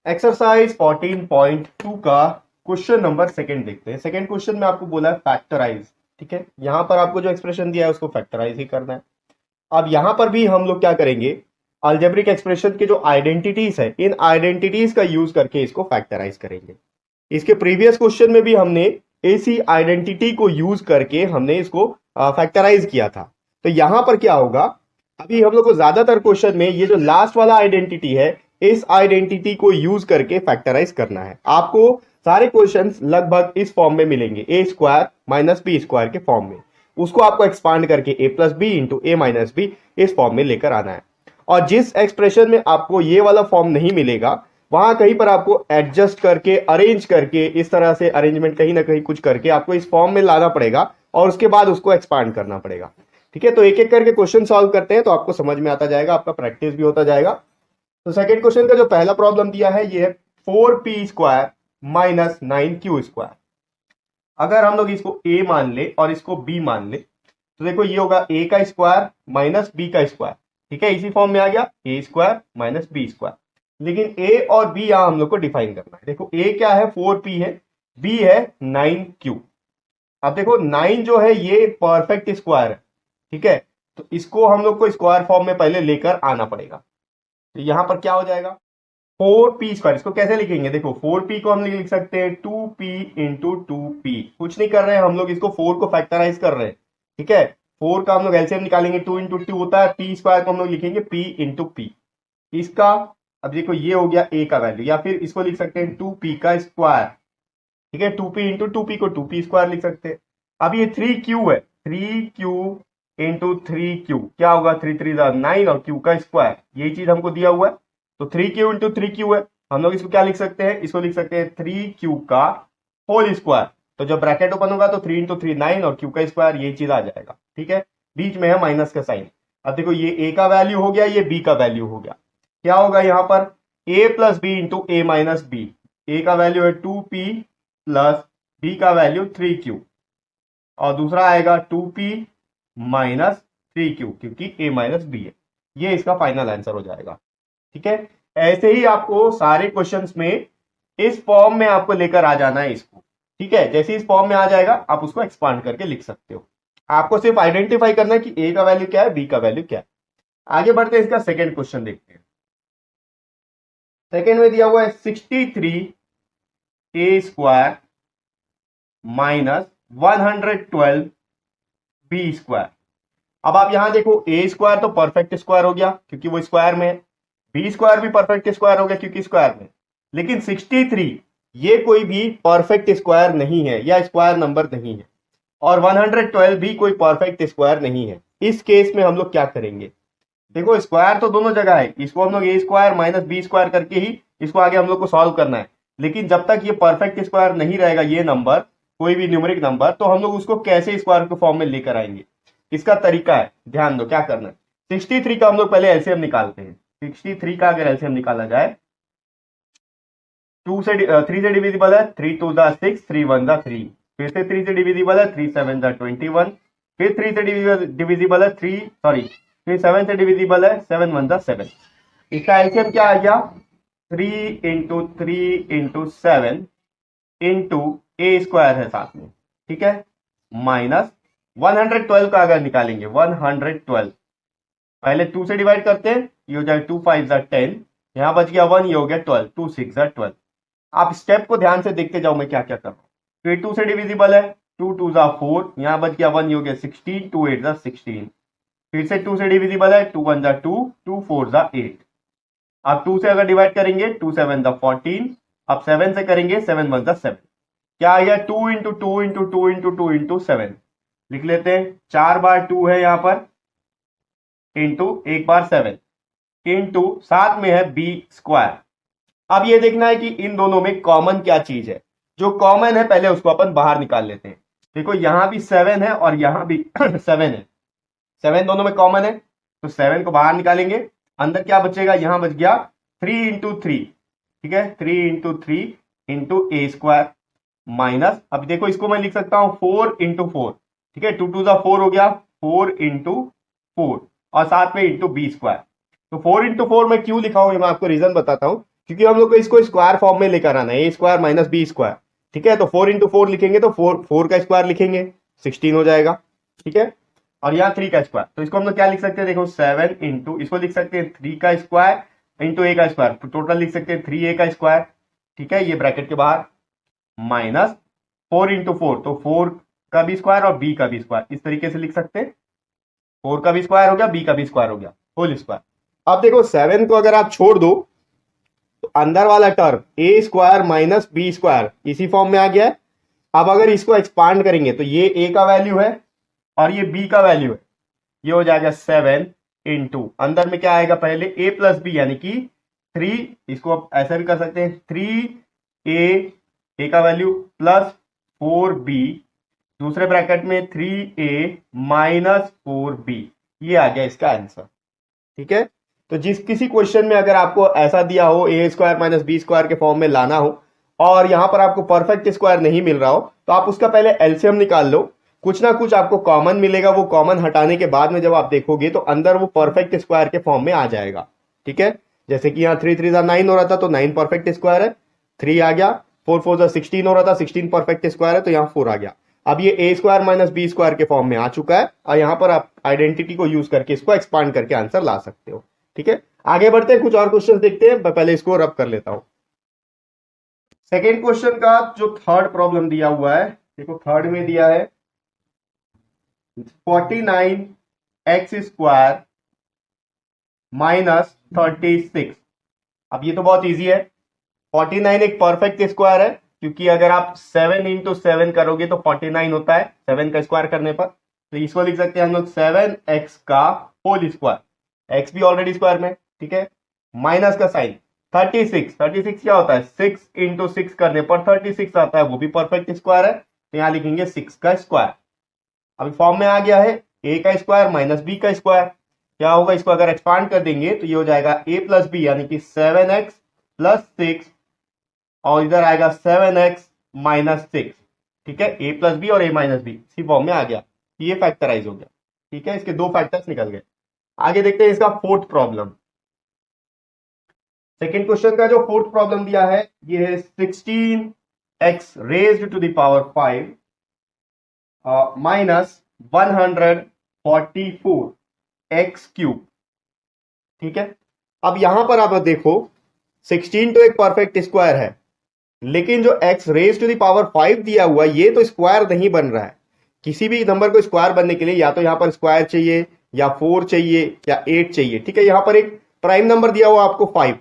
Exercise 14.2 का question number second देखते हैं। सेकंड क्वेश्चन में आपको बोला है फैक्टराइज। ठीक है, यहां पर आपको जो एक्सप्रेशन दिया है उसको फैक्टराइज ही करना है। अब यहां पर भी हम लोग क्या करेंगे, अलजेब्रिक एक्सप्रेशन के जो आइडेंटिटीज है, इन आइडेंटिटीज का यूज करके इसको फैक्टराइज करेंगे। इसके प्रीवियस क्वेश्चन में भी हमने इसी आइडेंटिटी को यूज करके हमने इसको फैक्टराइज किया था। तो यहां पर क्या होगा, अभी हम लोग को ज्यादातर क्वेश्चन में ये जो लास्ट वाला आइडेंटिटी है, इस आइडेंटिटी को यूज करके फैक्टराइज करना है। आपको सारे क्वेश्चंस लगभग इस फॉर्म में मिलेंगे, ए स्क्वायर माइनस बी स्क्वायर के फॉर्म में। उसको आपको एक्सपांड करके ए plus B into A minus B इस फॉर्म में लेकर आना है। और जिस एक्सप्रेशन में आपको ये वाला फॉर्म नहीं मिलेगा, वहां कहीं पर आपको एडजस्ट करके, अरेंज करके, इस तरह से अरेंजमेंट कहीं ना कहीं कुछ करके आपको इस फॉर्म में लाना पड़ेगा और उसके बाद उसको एक्सपांड करना पड़ेगा। ठीक है, तो एक एक करके क्वेश्चन सॉल्व करते हैं तो आपको समझ में आता जाएगा, आपका प्रैक्टिस भी होता जाएगा। तो सेकंड क्वेश्चन का जो पहला प्रॉब्लम दिया है ये है 4p square minus 9q square. अगर हम लोग इसको a मान ले और इसको b मान ले तो देखो ये होगा a का स्क्वायर माइनस b का स्क्वायर। ठीक है, इसी फॉर्म में आ गया a square minus b square. लेकिन a और b यहां हम लोग को डिफाइन करना है। देखो a क्या है, 4p है, b है 9q। अब देखो 9 जो है ये परफेक्ट स्क्वायर है। ठीक है, तो इसको हम लोग को स्क्वायर फॉर्म में पहले लेकर आना पड़ेगा। तो यहां पर क्या हो जाएगा, 4p स्क्वायर। इसको कैसे लिखेंगे, देखो 4p को हम लिख सकते हैं 2p इंटू 2p। कुछ नहीं कर रहे हैं हम लोग, इसको 4 को फैक्टराइज कर रहे हैं। ठीक है, 4 का हम लोग एलसीएम निकालेंगे, 2 इंटू 2 होता है, p स्क्वायर को हम लोग लिखेंगे p इंटू p। इसका अब देखो ये हो गया a का वैल्यू, या फिर इसको लिख सकते हैं 2p का स्क्वायर। ठीक है, 2p इंटू 2p को 2p स्क्वायर लिख सकते हैं। अब ये 3q है, 3q इंटू 3q क्या होगा, 3 3 9 और q का स्क्वायर, यही चीज हमको दिया हुआ है। तो 3q इंटू 3q है, हम लोग इसको क्या लिख सकते हैं, इसको लिख सकते हैं 3q का होल स्क्वायर। तो जब ब्रैकेट ओपन होगा तो 3 इंटू 3 9 और q का स्क्वायर, यही चीज आ जाएगा। ठीक है, बीच में है माइनस का साइन। अब देखो ये a का वैल्यू हो गया, ये b का वैल्यू हो गया। क्या होगा यहां पर, a plus B into A minus B. A का वैल्यू है 2p प्लस बी का वैल्यू 3q, और दूसरा आएगा 2p माइनस 3q, क्योंकि a माइनस बी है। ये इसका फाइनल आंसर हो जाएगा। ठीक है, ऐसे ही आपको सारे क्वेश्चंस में इस फॉर्म में आपको लेकर आ जाना है इसको। ठीक है, जैसे इस फॉर्म में आ जाएगा आप उसको एक्सपांड करके लिख सकते हो। आपको सिर्फ आइडेंटिफाई करना है कि a का वैल्यू क्या है, b का वैल्यू क्या है। आगे बढ़ते हैं, इसका सेकेंड क्वेश्चन देखते हैं। सेकेंड में दिया हुआ है 63a square minus 112 B square. अब आप यहां देखो, ए स्क्वायर तो परफेक्ट स्क्वायर हो गया क्योंकि वो स्क्वायर में है, बी स्क्वायर भी परफेक्ट स्क्वायर हो गया क्योंकि स्क्वायर में। लेकिन 63 ये कोई भी परफेक्ट स्क्वायर नहीं है या स्क्वायर नंबर नहीं है, और 112 भी कोई परफेक्ट स्क्वायर नहीं है। इस केस में हम लोग क्या करेंगे, देखो स्क्वायर तो दोनों जगह है, इसको हम लोग ए स्क्वायर माइनस बी स्क्वायर करके ही इसको आगे हम लोग को सॉल्व करना है। लेकिन जब तक ये परफेक्ट स्क्वायर नहीं रहेगा, ये नंबर कोई भी न्यूमेरिक नंबर, तो हम लोग उसको कैसे स्क्वायर के फॉर्म में लेकर आएंगे। इसका तरीका है, ध्यान दो क्या करना है। 63 का हम लोग पहले एलसीएम निकालते हैं। 63 का अगर एलसीएम निकाला जाए, 3 से डिविजिबल है, 3 2 6, 3 1 3, फिर से 3 से डिविजिबल है, 3 7 21, फिर 3 से डिविजिबल है, 3 7 से डिविजिबल है, 7 1 7। इसका एलसीएम क्या आ गया, 3 इंटू 3 इंटू 7 इंटू ए स्क्वायर है साथ में। ठीक है, माइनस 112 का अगर निकालेंगे, 112 पहले 2 से डिवाइड करते हैं, ये हो जाए 2 5 10, यहां बच गया 1, ये हो गया 12, 2 6 12। आप स्टेप को ध्यान से देखते जाओ मैं क्या क्या कर रहा हूं। फिर 2 से डिविजिबल है, 2 2 4, यहां बच गया 1, ये हो गया 16, 2 8 16। फिर से 2 से डिविजिबल है, 2 1 2, 2 4 8। अब 2 से अगर डिवाइड करेंगे, 2 7 14, अब 7 से करेंगे, 7 1 7। क्या आ गया, 2 इंटू 2 इंटू 2 इंटू 2 इंटू 7 लिख लेते हैं। 4 बार 2 है यहां पर, इंटू 1 बार 7, इंटू साथ में है बी स्क्वायर। अब ये देखना है कि इन दोनों में कॉमन क्या चीज है। जो कॉमन है पहले उसको अपन बाहर निकाल लेते हैं। देखो यहां भी 7 है और यहां भी 7 है, 7 दोनों में कॉमन है, तो 7 को बाहर निकालेंगे। अंदर क्या बचेगा, यहां बच गया 3 इंटू 3। ठीक है, 3 इंटू 3 इंटू ए स्क्वायर माइनस, अब देखो इसको मैं लिख सकता हूं 4 इंटू 4। ठीक है, 2 2 4 हो गया, 4 इंटू 4 और साथ में इंटू बी स्क्वायर। तो 4 इंटू 4 मैं क्यों लिखा हूं, मैं आपको रीजन बताता हूं। क्योंकि हम लोग को इसको स्क्वायर फॉर्म में लेकर आना है, ए स्क्वायर माइनस बी स्क्वायर। ठीक है, तो 4 इंटू 4 लिखेंगे तो 4 का स्क्वायर लिखेंगे 16 हो जाएगा। ठीक है, और यहाँ 3 का स्क्वायर, तो इसको हम लोग क्या लिख सकते हैं, देखो 7 इंटू, इसको लिख सकते हैं 3 का स्क्वायर इंटू ए का स्क्वायर, तो टोटल लिख सकते हैं 3a का स्क्वायर। ठीक है, ये ब्रैकेट के बाहर माइनस 4 इंटू 4, तो 4 का भी स्क्वायर और b का भी स्क्वायर, इस तरीके से लिख सकते हैं। 4 का भी स्क्वायर हो गया, b का भी स्क्वायर हो गया, होल स्क्वायर। अब देखो 7 को अगर आप छोड़ दो तो अंदर वाला टर्म ए स्क्वायर माइनस बी स्क्वायर इसी फॉर्म में आ गया है। अब अगर इसको एक्सपांड करेंगे तो ये ए का वैल्यू है और ये बी का वैल्यू है, ये हो जाएगा 7 इंटू, अंदर में क्या आएगा, पहले ए प्लस बी यानी कि 3, इसको आप ऐसा भी कर सकते हैं 3a, ए का वैल्यू प्लस 4b, दूसरे ब्रैकेट में 3a माइनस 4b, ये आ गया इसका आंसर। ठीक है, तो जिस किसी क्वेश्चन में अगर आपको ऐसा दिया हो ए स्क्वायर माइनस बी स्क्वायर के फॉर्म में लाना हो और यहां पर आपको परफेक्ट स्क्वायर नहीं मिल रहा हो, तो आप उसका पहले एलसीएम निकाल लो, कुछ ना कुछ आपको कॉमन मिलेगा, वो कॉमन हटाने के बाद में जब आप देखोगे तो अंदर वो परफेक्ट स्क्वायर के फॉर्म में आ जाएगा। ठीक है, जैसे कि यहाँ 3 3 9 हो रहा था तो 9 परफेक्ट स्क्वायर है, 3 आ गया, 4 4 16 हो रहा था, 16 परफेक्ट स्क्वायर है, तो यहाँ 4 आ गया। अब ये A square minus B square के फॉर्म में आ चुका है और यहाँ पर आप आइडेंटिटी को यूज करके इसको एक्सपांड करके आंसर ला सकते हो। ठीक है, आगे बढ़ते हैं, कुछ और क्वेश्चन देखते हैं, मैं पहले इसको रब कर लेता हूं। सेकेंड क्वेश्चन का जो थर्ड प्रॉब्लम दिया हुआ है, देखो थर्ड में दिया है 49x स्क्वायर माइनस 36। अब ये तो बहुत इजी है, 49 एक परफेक्ट स्क्वायर है, क्योंकि अगर आप 7 इंटू 7 करोगे तो 49 होता है 7 का स्क्वायर करने पर, तो इसको लिख सकते हैं हम लोग 7x का होल स्क्वायर, x भी ऑलरेडी स्क्वायर में। ठीक है, माइनस का साइन 36 क्या होता है, 6 इंटू 6 करने पर 36 आता है, वो भी परफेक्ट स्क्वायर है, तो यहां लिखेंगे 6 का स्क्वायर। अभी फॉर्म में आ गया है a का स्क्वायर माइनस b का स्क्वायर, क्या होगा, इसको अगर एक्सपांड कर देंगे तो ये हो जाएगा a प्लस बी यानी कि 7x प्लस 6 और इधर आएगा 7x माइनस 6। ठीक है, a प्लस बी और a माइनस बी इसी फॉर्म में आ गया, ये फैक्टराइज हो गया। ठीक है, इसके दो फैक्टर्स निकल गए। आगे देखते हैं इसका फोर्थ प्रॉब्लम। सेकेंड क्वेश्चन का जो फोर्थ प्रॉब्लम दिया है ये है 16x raised to the power 5 minus 144x cube. ठीक है, अब यहां पर आप देखो 16 तो एक परफेक्ट स्क्वायर है, लेकिन जो x raise to the power 5 दिया हुआ ये तो स्क्वायर नहीं बन रहा है। किसी भी नंबर को स्क्वायर बनने के लिए या तो यहां पर स्क्वायर चाहिए या 4 चाहिए या 8 चाहिए। ठीक है, यहां पर एक प्राइम नंबर दिया हुआ आपको 5,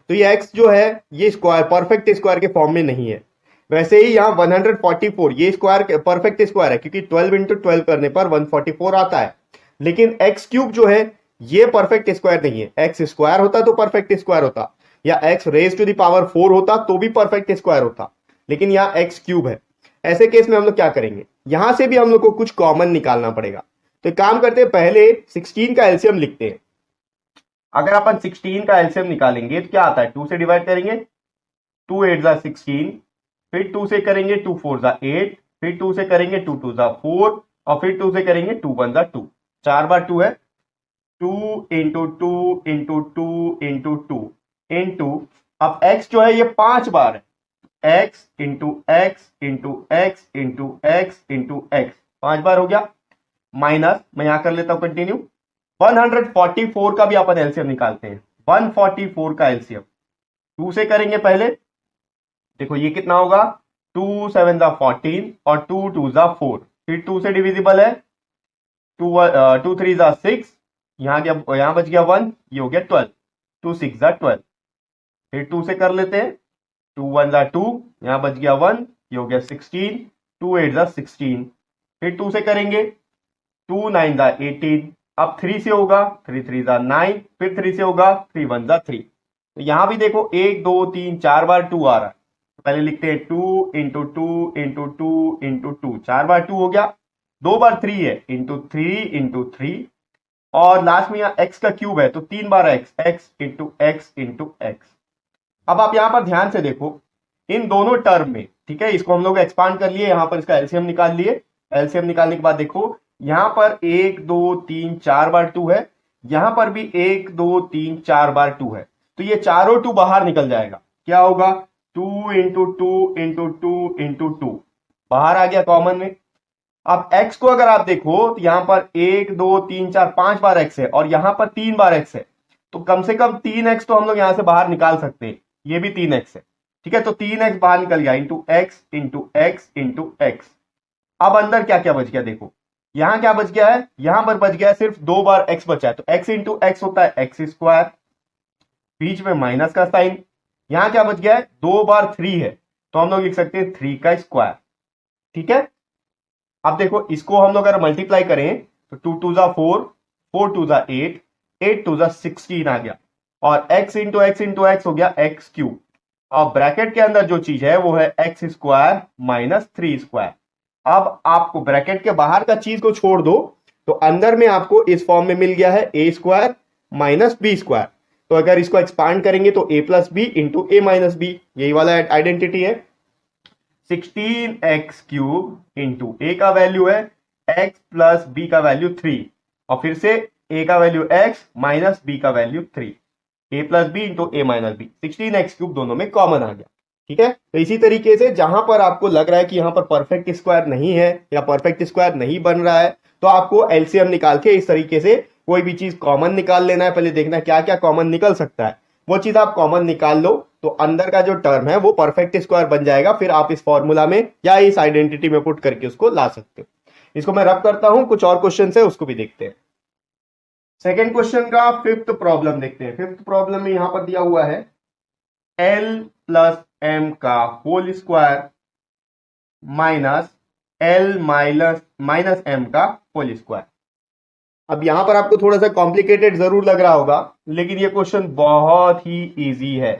तो ये x जो है ये स्क्वायर परफेक्ट स्क्वायर के फॉर्म में नहीं है। वैसे ही यहाँ 144 ये स्क्वायर परफेक्ट स्क्वायर है, क्योंकि 12 इंटू 12 करने पर 144 आता है, लेकिन एक्स क्यूब जो है ये परफेक्ट स्क्वायर नहीं है। एक्स स्क्वायर होता तो परफेक्ट स्क्वायर होता, या X raise to the power 4 होता तो भी परफेक्ट स्क्वायर होता, लेकिन यहाँ एक्स क्यूब है। ऐसे केस में हम लोग क्या करेंगे, यहां से भी हम लोग को कुछ कॉमन निकालना पड़ेगा। तो एक काम करते हैं, पहले 16 का एलसीएम लिखते हैं। अगर अपन 16 का एलसीएम निकालेंगे तो क्या आता है, 2 से डिवाइड करेंगे, 2 8 जा 16, फिर 2 से करेंगे 2 4 जा 8, फिर 2 से करेंगे 2 2 जा 4 और फिर 2 से करेंगे 2 1 जा 2, 4 बार 2 है, 2 इंटू 2 इंटू 2 इंटू 2 इंटू, अब x जो है ये 5 बार है, x into x into x into x into x 5 बार हो गया, माइनस मैं यहां कर लेता हूं कंटिन्यू। 144 का भी अपन एलसीएम निकालते हैं, 144 का एलसीएम 2 से करेंगे पहले, देखो ये कितना होगा, 2 7 जा 14 और 2 2 जा 4, फिर 2 से डिविजिबल है, 2 3 जा 6, यहां बच गया 1, ये हो गया 12, 2 6 जा 12, फिर 2 से कर लेते हैं, 2 1 जा 2, यहां बच गया 1, ये हो गया 16, 2 8 जा 16, फिर 2 से करेंगे, 2 9 जा 18, अब 3 से होगा, 3 3 जा 9, फिर 3 से होगा, 3 1 जा 3। तो यहां भी देखो 1 2 3 4 बार 2 आ रहा है, पहले लिखते हैं 2 इंटू 2 इंटू 2 इंटू 2, 4 बार 2 हो गया, 2 बार 3 है, इंटू 3 इंटू 3, और लास्ट में यहाँ x का क्यूब है तो 3 बार x into x into x। अब आप यहां पर ध्यान से देखो इन दोनों टर्म में, ठीक है, इसको हम लोग एक्सपांड कर लिए, यहां पर इसका एलसीएम निकाल लिए। एलसीएम निकालने के बाद देखो यहां पर 1 2 3 4 बार 2 है, यहां पर भी 1 2 3 4 बार 2 है, तो ये चारों 2 बाहर निकल जाएगा। क्या होगा? 2 into two into two into two बाहर आ गया कॉमन में। अब x को अगर आप देखो तो यहां पर 1 2 3 4 5 बार x है और यहां पर 3 बार x है, तो कम से कम 3x तो हम लोग यहां से बाहर निकाल सकते हैं। ये भी 3x है, ठीक है। तो 3x बाहर निकल गया, into x into x into x. अब अंदर क्या क्या बच गया देखो, यहां क्या बच गया है, यहां पर बच गया है सिर्फ 2 बार x बचा है, तो x इंटू एक्स होता है एक्स स्क्वायर, बीच में माइनस का साइन। यहां क्या बच गया है, 2 बार 3 है, तो हम लोग लिख सकते हैं 3 का स्क्वायर, ठीक है। अब देखो इसको हम लोग अगर मल्टीप्लाई करें तो 2 टू जा 4, 4 टू जा 8, 8 टू जा 16 आ गया, और x into x into x हो गया एक्स क्यूब। अब ब्रैकेट के अंदर जो चीज है वो है एक्स स्क्वायर माइनस 3 स्क्वायर। अब आपको ब्रैकेट के बाहर का चीज को छोड़ दो तो अंदर में आपको इस फॉर्म में मिल गया है ए स्क्वायर माइनस बी स्क्वायर। तो अगर इसको एक्सपांड करेंगे तो ए plus B into A minus B, यही वाला आइडेंटिटी है। 16x क्यूब इंटू ए का वैल्यू है x प्लस बी का वैल्यू 3, और फिर से a का वैल्यू x माइनस बी का value 3, a plus B into A minus B. 16x cube दोनों में कॉमन आ गया, ठीक है। तो इसी तरीके से जहां पर आपको लग रहा है कि यहां पर परफेक्ट स्क्वायर नहीं है या परफेक्ट स्क्वायर नहीं बन रहा है, तो आपको एलसीएम निकाल के इस तरीके से कोई भी चीज कॉमन निकाल लेना है। पहले देखना है क्या क्या कॉमन निकल सकता है, वो चीज आप कॉमन निकाल लो तो अंदर का जो टर्म है वो परफेक्ट स्क्वायर बन जाएगा। फिर आप इस फॉर्मूला में या इस आइडेंटिटी में पुट करके उसको ला सकते हो। इसको मैं रब करता हूं, कुछ और क्वेश्चन है उसको भी देखते हैं। सेकेंड क्वेश्चन का फिफ्थ प्रॉब्लम देखते हैं। फिफ्थ प्रॉब्लम में यहां पर दिया हुआ है l प्लस एम का whole square minus l minus M का होल स्क्वायर। अब यहां पर आपको थोड़ा सा कॉम्प्लिकेटेड जरूर लग रहा होगा, लेकिन ये क्वेश्चन बहुत ही इजी है।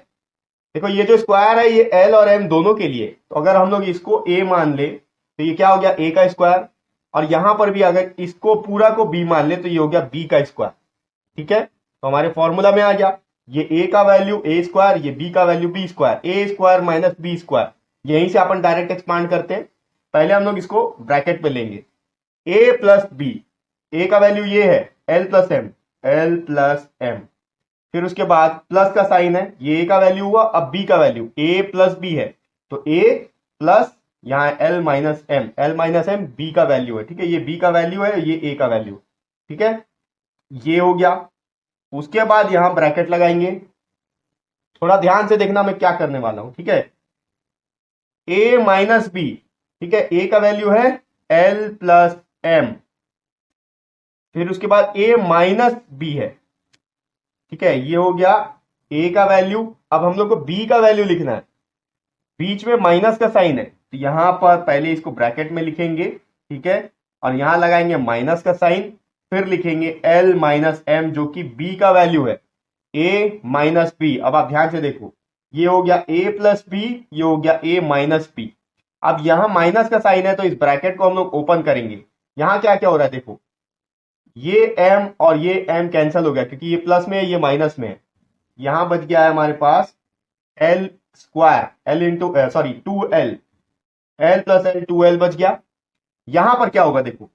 देखो ये जो स्क्वायर है ये l और m दोनों के लिए, तो अगर हम लोग इसको a मान ले तो ये क्या हो गया a का स्क्वायर, और यहां पर भी अगर इसको पूरा को b मान ले तो ये हो गया b का स्क्वायर, ठीक है। तो हमारे फॉर्मूला में आ गया ये a का वैल्यू a स्क्वायर, ये b का value b square, a square minus b square. यहीं से अपन डायरेक्ट एक्सपांड करते हैं। पहले हम लोग इसको ब्रैकेट में लेंगे, a प्लस b, a का वैल्यू ये है l प्लस m, फिर उसके बाद प्लस का साइन है, ये a का वैल्यू हुआ, अब b का वैल्यू a प्लस b है, तो a प्लस यहां l माइनस m b का वैल्यू है, ठीक है। ये b का वैल्यू है, ये a का वैल्यू, ठीक है। ये हो गया। उसके बाद यहां ब्रैकेट लगाएंगे, थोड़ा ध्यान से देखना मैं क्या करने वाला हूं, ठीक है। a माइनस b, ठीक है, a का वैल्यू है l प्लस m, फिर उसके बाद a माइनस b है, ठीक है। ये हो गया a का वैल्यू। अब हम लोग को b का वैल्यू लिखना है, बीच में माइनस का साइन है, तो यहां पर पहले इसको ब्रैकेट में लिखेंगे, ठीक है, और यहां लगाएंगे माइनस का साइन, फिर लिखेंगे l माइनस m जो कि b का वैल्यू है a माइनस b। अब आप ध्यान से देखो, ये हो गया a प्लस b, ये हो गया a माइनस b। अब यहां माइनस का साइन है तो इस ब्रैकेट को हम लोग ओपन करेंगे। यहां क्या क्या हो रहा है देखो, ये m और ये m कैंसिल हो गया क्योंकि ये प्लस में है ये माइनस में है। यहां बच गया है हमारे पास l square, l into sorry 2l, l plus l 2l बच गया। यहां पर क्या होगा देखो,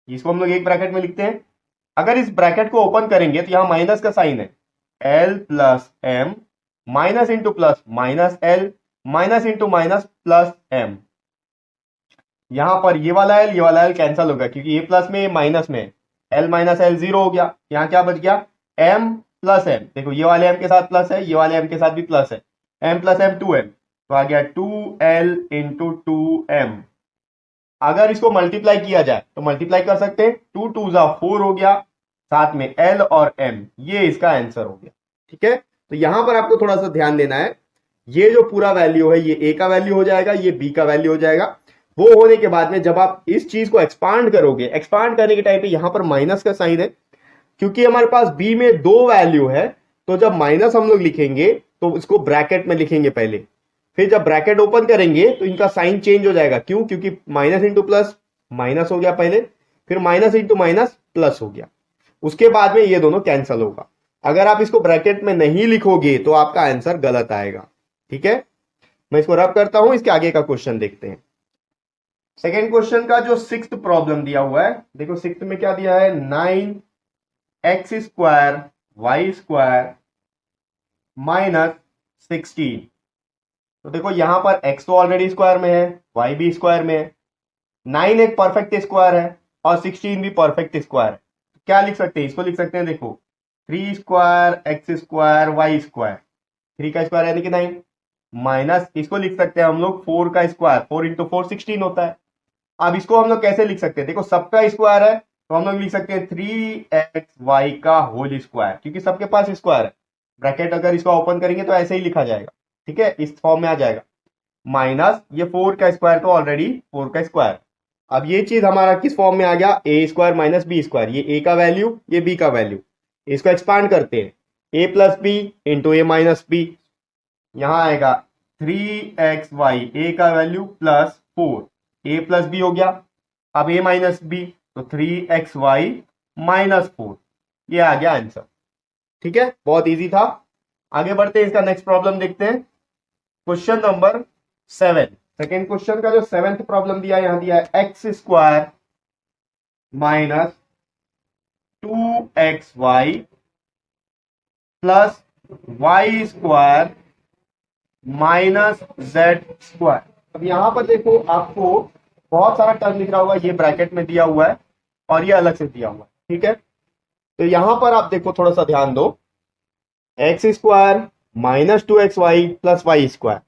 इसको हम लोग एक ब्रैकेट में लिखते हैं। अगर इस ब्रैकेट को ओपन करेंगे तो यहां माइनस का साइन है, l plus m minus into plus minus l minus into minus plus m। यहां पर ये वाला l कैंसिल होगा क्योंकि ये प्लस में ये माइनस में, l माइनस l 0 हो गया। यहां क्या बच गया m प्लस m, देखो ये वाले m के साथ प्लस है, ये वाले m के साथ भी प्लस है, m प्लस m 2m, तो आ गया 2l इंटू 2m। अगर इसको मल्टीप्लाई किया जाए तो मल्टीप्लाई कर सकते हैं, 2 2 जा 4 हो गया, साथ में l और m, ये इसका आंसर हो गया, ठीक है। तो यहां पर आपको थोड़ा सा ध्यान देना है, ये जो पूरा वैल्यू है ये a का वैल्यू हो जाएगा, ये b का वैल्यू हो जाएगा। वो होने के बाद में जब आप इस चीज को एक्सपांड करोगे, एक्सपांड करने के टाइम पे यहां पर माइनस का साइन है क्योंकि हमारे पास b में 2 वैल्यू है, तो जब माइनस हम लोग लिखेंगे तो इसको ब्रैकेट में लिखेंगे पहले, फिर जब ब्रैकेट ओपन करेंगे तो इनका साइन चेंज हो जाएगा। क्यों? क्योंकि माइनस इंटू प्लस माइनस हो गया पहले, फिर माइनस इंटू माइनस प्लस हो गया, उसके बाद में ये दोनों कैंसिल होगा। अगर आप इसको ब्रैकेट में नहीं लिखोगे तो आपका आंसर गलत आएगा, ठीक है। मैं इसको रब करता हूं, इसके आगे का क्वेश्चन देखते हैं। सेकेंड क्वेश्चन का जो सिक्स्थ प्रॉब्लम दिया हुआ है, देखो सिक्स्थ में क्या दिया है, 9x स्क्वायर वाई स्क्वायर -16। तो देखो यहां पर x तो ऑलरेडी स्क्वायर में है, y भी स्क्वायर में है, 9 एक परफेक्ट स्क्वायर है और 16 भी परफेक्ट स्क्वायर है। तो क्या लिख सकते हैं, इसको लिख सकते हैं, देखो 3 square X square Y square, 3 का स्क्वायर यानी कि 9, माइनस इसको लिख सकते हैं हम लोग 4 का स्क्वायर, 4 इंटू 4 16 होता है। अब इसको हम लोग कैसे लिख सकते हैं, देखो सबका स्क्वायर है तो हम लोग लिख सकते हैं 3xy का होल स्क्वायर, क्योंकि सबके पास स्क्वायर है। ब्रैकेट अगर इसको ओपन करेंगे तो ऐसे ही लिखा जाएगा, ठीक है, इस फॉर्म में आ जाएगा, माइनस ये 4 का स्क्वायर तो ऑलरेडी 4 का स्क्वायर। अब ये चीज हमारा किस फॉर्म में आ गया, ए स्क्वायर माइनस बी स्क्वायर, ये ए का वैल्यू ये बी का वैल्यू, इसको एक्सपांड करते हैं, ए plus B into A minus B, यहां आएगा 3xy, ए का वैल्यू प्लस 4, ए प्लस बी हो गया, अब ए माइनस बी तो 3xy माइनस 4, ये आ गया आंसर। ठीक है, बहुत इजी था। आगे बढ़ते हैं, इसका नेक्स्ट प्रॉब्लम देखते हैं, क्वेश्चन नंबर 7। सेकेंड क्वेश्चन का जो 7th प्रॉब्लम दिया है, यहां दिया है X square minus 2xy plus Y square minus Z square. अब यहां पर देखो आपको बहुत सारा टर्म दिख रहा होगा, ये ब्रैकेट में दिया हुआ है और ये अलग से दिया हुआ है, ठीक है। तो यहां पर आप देखो, थोड़ा सा ध्यान दो, X square minus 2xy plus Y square.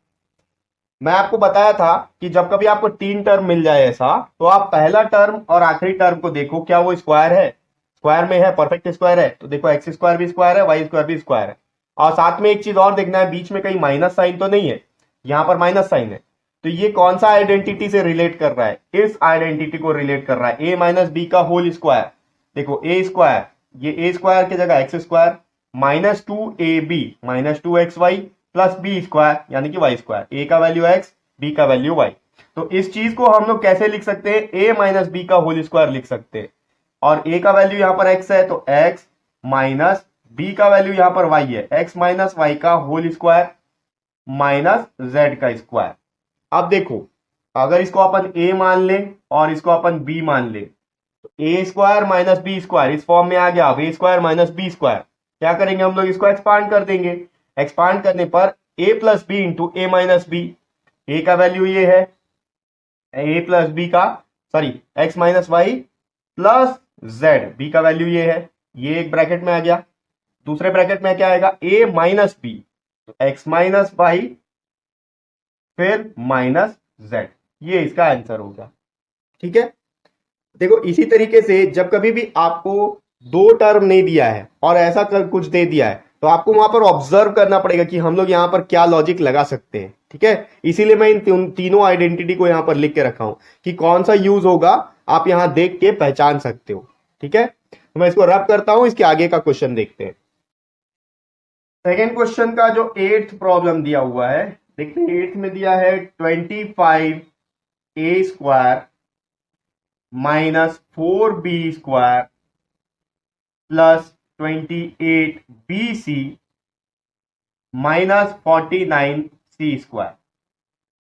मैं आपको बताया था कि जब कभी आपको 3 टर्म मिल जाए ऐसा, तो आप पहला टर्म और आखिरी टर्म को देखो क्या वो स्क्वायर है, स्क्वायर में है, परफेक्ट स्क्वायर है। तो देखो एक्स स्क्वायर भी स्क्वायर है, वाई स्क्वायर भी स्क्वायर है। और साथ में एक चीज और देखना है, बीच में कहीं माइनस साइन तो नहीं है, यहां पर माइनस साइन है, तो ये कौन सा आइडेंटिटी से रिलेट कर रहा है, इस आइडेंटिटी को रिलेट कर रहा है, ए माइनस बी का होल स्क्वायर। देखो ए स्क्वायर, ये ए स्क्वायर की जगह X square minus 2ab minus 2xy plus B square यानी कि वाई स्क्वायर, ए का वैल्यू एक्स, बी का वैल्यू वाई। तो इस चीज को हम लोग कैसे लिख सकते हैं, ए माइनस बी का होल स्क्वायर लिख सकते हैं, और ए का वैल्यू यहां पर एक्स है तो एक्स माइनस बी का वैल्यू यहां पर वाई है, एक्स माइनस वाई का होल स्क्वायर माइनस जेड का स्क्वायर। अब देखो अगर इसको अपन ए मान ले और इसको अपन बी मान ले, तो ए स्क्वायर माइनस बी स्क्वायर इस फॉर्म में आ गया। अब ए स्क्वायर माइनस बी स्क्वायर क्या करेंगे हम लोग, इसको एक्सपांड कर देंगे, एक्सपांड करने पर A plus B into A minus B, A का वैल्यू ये है, ए प्लस बी का sorry X minus Y plus Z, B का वैल्यू ये है, ये एक ब्रैकेट में आ गया। दूसरे ब्रैकेट में क्या आएगा, ए माइनस बी, तो एक्स माइनस वाई फिर माइनस जेड, ये इसका आंसर होगा। ठीक है, देखो इसी तरीके से जब कभी भी आपको 2 टर्म नहीं दिया है और ऐसा कुछ दे दिया है, तो आपको वहां पर ऑब्जर्व करना पड़ेगा कि हम लोग यहां पर क्या लॉजिक लगा सकते हैं। ठीक है, इसीलिए मैं इन तीनों आइडेंटिटी को यहां पर लिख के रखा हूं कि कौन सा यूज होगा, आप यहां देख के पहचान सकते हो। ठीक है, तो मैं इसको रब करता हूं, इसके आगे का क्वेश्चन देखते हैं। सेकेंड क्वेश्चन का जो 8th प्रॉब्लम दिया हुआ है, देखते हैं 8th में दिया है 25a square minus 4b square plus 28bc minus 49c square.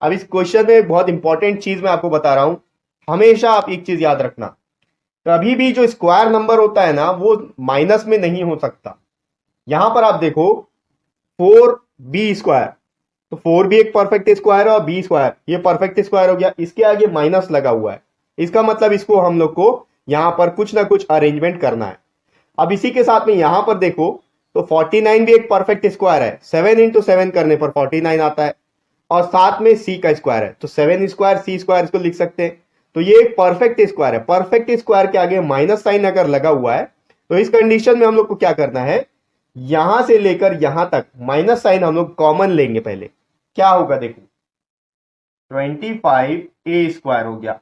अब इस क्वेश्चन में बहुत इंपॉर्टेंट चीज मैं आपको बता रहा हूं, हमेशा आप एक चीज याद रखना, कभी भी जो स्क्वायर नंबर होता है ना वो माइनस में नहीं हो सकता। यहां पर आप देखो 4b स्क्वायर, तो 4 भी एक परफेक्ट स्क्वायर है और बी स्क्वायर ये परफेक्ट स्क्वायर हो गया, इसके आगे माइनस लगा हुआ है, इसका मतलब इसको हम लोग को यहां पर कुछ ना कुछ अरेंजमेंट करना है। अब इसी के साथ में यहां पर देखो तो 49 भी एक परफेक्ट स्क्वायर है, 7 इंटू 7 करने पर 49 आता है, और साथ में c का स्क्वायर है, तो 7 स्क्वायर c स्क्वायर इसको लिख सकते हैं। तो ये एक परफेक्ट स्क्वायर है, परफेक्ट स्क्वायर के आगे माइनस साइन अगर लगा हुआ है तो इस कंडीशन में हम लोग को क्या करना है, यहां से लेकर यहां तक माइनस साइन हम लोग कॉमन लेंगे। पहले क्या होगा, देखो 25a स्क्वायर हो गया,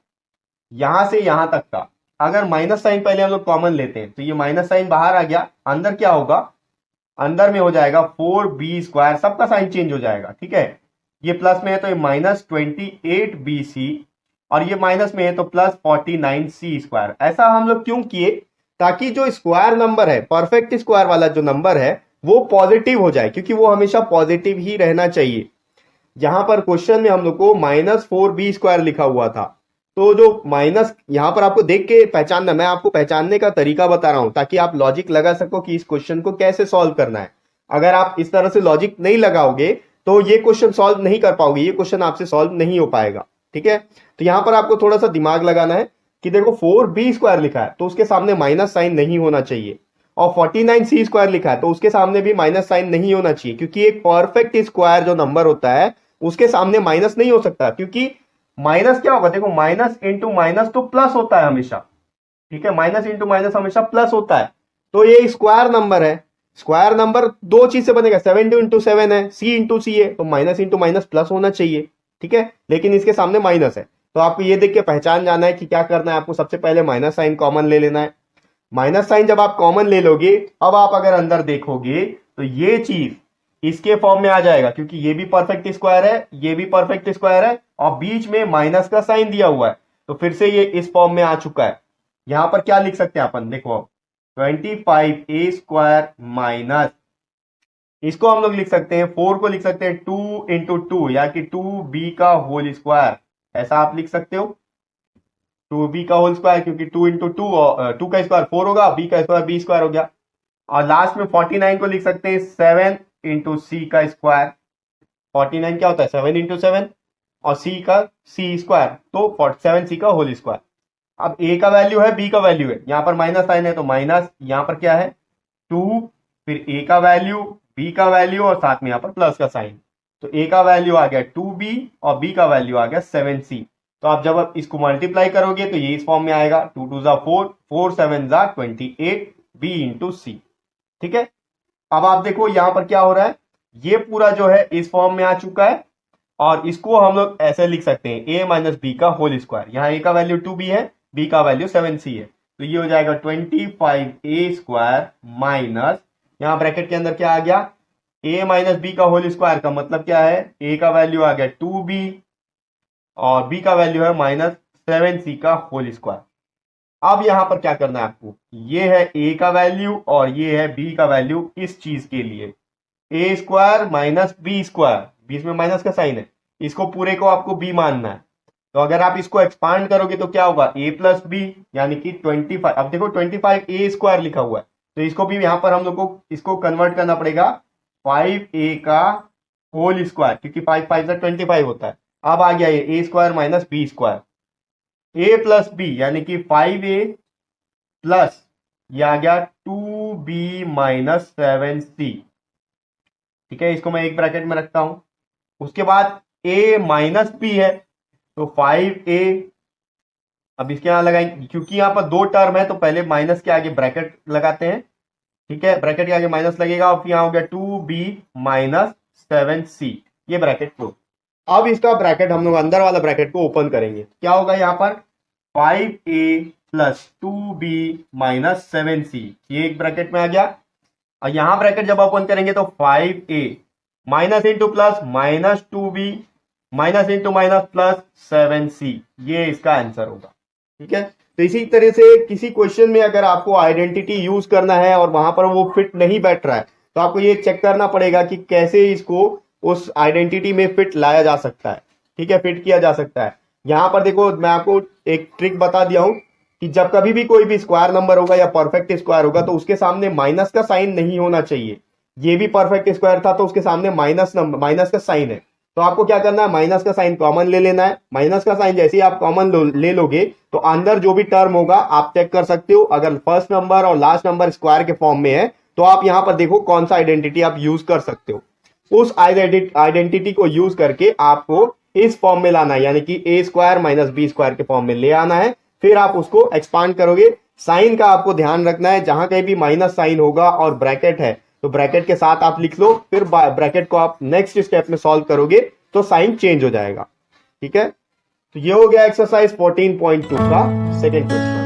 यहां से यहां तक का अगर माइनस साइन पहले हम लोग कॉमन लेते हैं तो ये माइनस साइन बाहर आ गया, अंदर क्या होगा, अंदर में हो जाएगा 4b स्क्वायर, सबका साइन चेंज हो जाएगा। ठीक है, ये प्लस में है तो ये माइनस 28bc, और ये माइनस में है तो प्लस 49c स्क्वायर। ऐसा हम लोग क्यों किए, ताकि जो स्क्वायर नंबर है, परफेक्ट स्क्वायर वाला जो नंबर है वो पॉजिटिव हो जाए, क्योंकि वो हमेशा पॉजिटिव ही रहना चाहिए। यहां पर क्वेश्चन में हम लोग को माइनस 4b स्क्वायर लिखा हुआ था, तो जो माइनस यहां पर आपको देख के पहचानना, मैं आपको पहचानने का तरीका बता रहा हूं ताकि आप लॉजिक लगा सको कि इस क्वेश्चन को कैसे सॉल्व करना है। अगर आप इस तरह से लॉजिक नहीं लगाओगे तो ये क्वेश्चन सॉल्व नहीं कर पाओगे, ये क्वेश्चन आपसे सॉल्व नहीं हो पाएगा। ठीक है, तो यहां पर आपको थोड़ा सा दिमाग लगाना है कि देखो 4b² लिखा है तो उसके सामने माइनस साइन नहीं होना चाहिए, और 49c² लिखा है तो उसके सामने भी माइनस साइन नहीं होना चाहिए, क्योंकि एक परफेक्ट स्क्वायर जो नंबर होता है उसके सामने माइनस नहीं हो सकता, क्योंकि माइनस क्या होगा, देखो माइनस इंटू माइनस तो प्लस होता है हमेशा। ठीक है, माइनस इंटू माइनस हमेशा प्लस होता है, तो ये स्क्वायर नंबर है, स्क्वायर नंबर दो चीज से बनेगा, 7 इंटू 7 है, सी इंटू सी है, तो माइनस इंटू माइनस प्लस होना चाहिए। ठीक है, लेकिन इसके सामने माइनस है, तो आपको ये देख के पहचान जाना है कि क्या करना है, आपको सबसे पहले माइनस साइन कॉमन ले लेना है। माइनस साइन जब आप कॉमन ले लोगे, अब आप अगर अंदर देखोगे तो ये चीज इसके फॉर्म में आ जाएगा, क्योंकि ये भी परफेक्ट स्क्वायर है, ये भी परफेक्ट स्क्वायर है, और बीच में माइनस का साइन दिया हुआ है, तो फिर से ये इस फॉर्म में आ चुका है। यहां पर क्या लिख सकते हैं अपन, देखो 25a² माइनस, इसको हम लोग लिख सकते हैं, 4 को लिख सकते हैं 2 इंटू 2, या कि 2b का होल स्क्वायर, ऐसा आप लिख सकते हो, 2b का होल स्क्वायर, क्योंकि 2 इंटू 2, 2 का स्क्वायर 4 होगा, b का स्क्वायर b² हो गया। और लास्ट में 49 को लिख सकते हैं 7 इंटू सी का स्क्वायर, 49 क्या होता है 7 इंटू 7, और सी का c², तो 7c का होल स्क्वायर। अब a का वैल्यू है, b का वैल्यू है, यहां पर माइनस साइन है तो माइनस, यहां पर क्या है 2, फिर a का वैल्यू, b का वैल्यू, और साथ में यहां पर प्लस का साइन, तो a का वैल्यू आ गया 2b और b का वैल्यू आ गया 7c। तो आप जब आप इसको मल्टीप्लाई करोगे तो ये इस फॉर्म में आएगा, 2 2 4, 4 7 28, b इंटू सी। ठीक है, अब आप देखो यहां पर क्या हो रहा है, ये पूरा जो है इस फॉर्म में आ चुका है, और इसको हम लोग ऐसे लिख सकते हैं a माइनस बी का होल स्क्वायर, यहाँ a का वैल्यू 2b है, b का वैल्यू 7c है, तो ये हो जाएगा 25a² माइनस, यहां ब्रैकेट के अंदर क्या आ गया, a माइनस बी का होल स्क्वायर, का मतलब क्या है, a का वैल्यू आ गया 2b और b का वैल्यू है माइनस 7c का होल स्क्वायर। अब यहां पर क्या करना है आपको, ये है a का वैल्यू और ये है b का वैल्यू, इस चीज के लिए a² माइनस b², बीच में माइनस का साइन है, इसको पूरे को आपको b मानना है, तो अगर आप इसको एक्सपांड करोगे तो क्या होगा, a प्लस बी, यानी कि 25, अब देखो 25a² लिखा हुआ है, तो इसको भी यहां पर हम लोग को इसको कन्वर्ट करना पड़ेगा 5a का होल स्क्वायर, क्योंकि 5 5 से 25 होता है। अब आ गया ये a² minus b², a plus B यानी कि 5a प्लस ये आ गया 2b माइनस 7c। ठीक है, इसको मैं एक ब्रैकेट में रखता हूं, उसके बाद a माइनस b है तो 5a, अब इसके यहां लगाएंगे, क्योंकि यहां पर दो टर्म है तो पहले माइनस के आगे ब्रैकेट लगाते हैं। ठीक है, ब्रैकेट के आगे माइनस लगेगा, और फिर यहां हो गया 2b माइनस 7c, ये ब्रैकेट क्लोज। अब इसका ब्रैकेट हम लोग अंदर वाला ब्रैकेट को ओपन करेंगे, क्या होगा यहाँ पर 5a plus 2b minus 7c, ये एक ब्रैकेट में आ गया, और यहां ब्रैकेट जब ओपन करेंगे तो 5a minus into plus minus 2b minus into minus plus 7c, ये इसका आंसर होगा। ठीक है, तो इसी तरह से किसी क्वेश्चन में अगर आपको आइडेंटिटी यूज करना है और वहां पर वो फिट नहीं बैठ रहा है, तो आपको ये चेक करना पड़ेगा कि कैसे इसको उस आइडेंटिटी में फिट लाया जा सकता है। ठीक है, फिट किया जा सकता है। यहां पर देखो मैं आपको एक ट्रिक बता दिया हूं कि जब कभी भी कोई भी स्क्वायर नंबर होगा या परफेक्ट स्क्वायर होगा तो उसके सामने माइनस का साइन नहीं होना चाहिए। ये भी परफेक्ट स्क्वायर था तो उसके सामने माइनस का साइन है, तो आपको क्या करना है, माइनस का साइन कॉमन ले लेना है। माइनस का साइन जैसे ही आप कॉमन ले लोगे तो अंदर जो भी टर्म होगा आप चेक कर सकते हो, अगर फर्स्ट नंबर और लास्ट नंबर स्क्वायर के फॉर्म में है तो आप यहां पर देखो कौन सा आइडेंटिटी आप यूज कर सकते हो। उस आइडेंटिटी को यूज करके आपको इस फॉर्म में लाना है, यानी कि a² माइनस b² के फॉर्म में ले आना है, फिर आप उसको एक्सपांड करोगे। साइन का आपको ध्यान रखना है, जहां कहीं भी माइनस साइन होगा और ब्रैकेट है तो ब्रैकेट के साथ आप लिख लो, फिर ब्रैकेट को आप नेक्स्ट स्टेप में सॉल्व करोगे तो साइन चेंज हो जाएगा। ठीक है, तो ये हो गया एक्सरसाइज 14.2 का सेकेंड क्वेश्चन।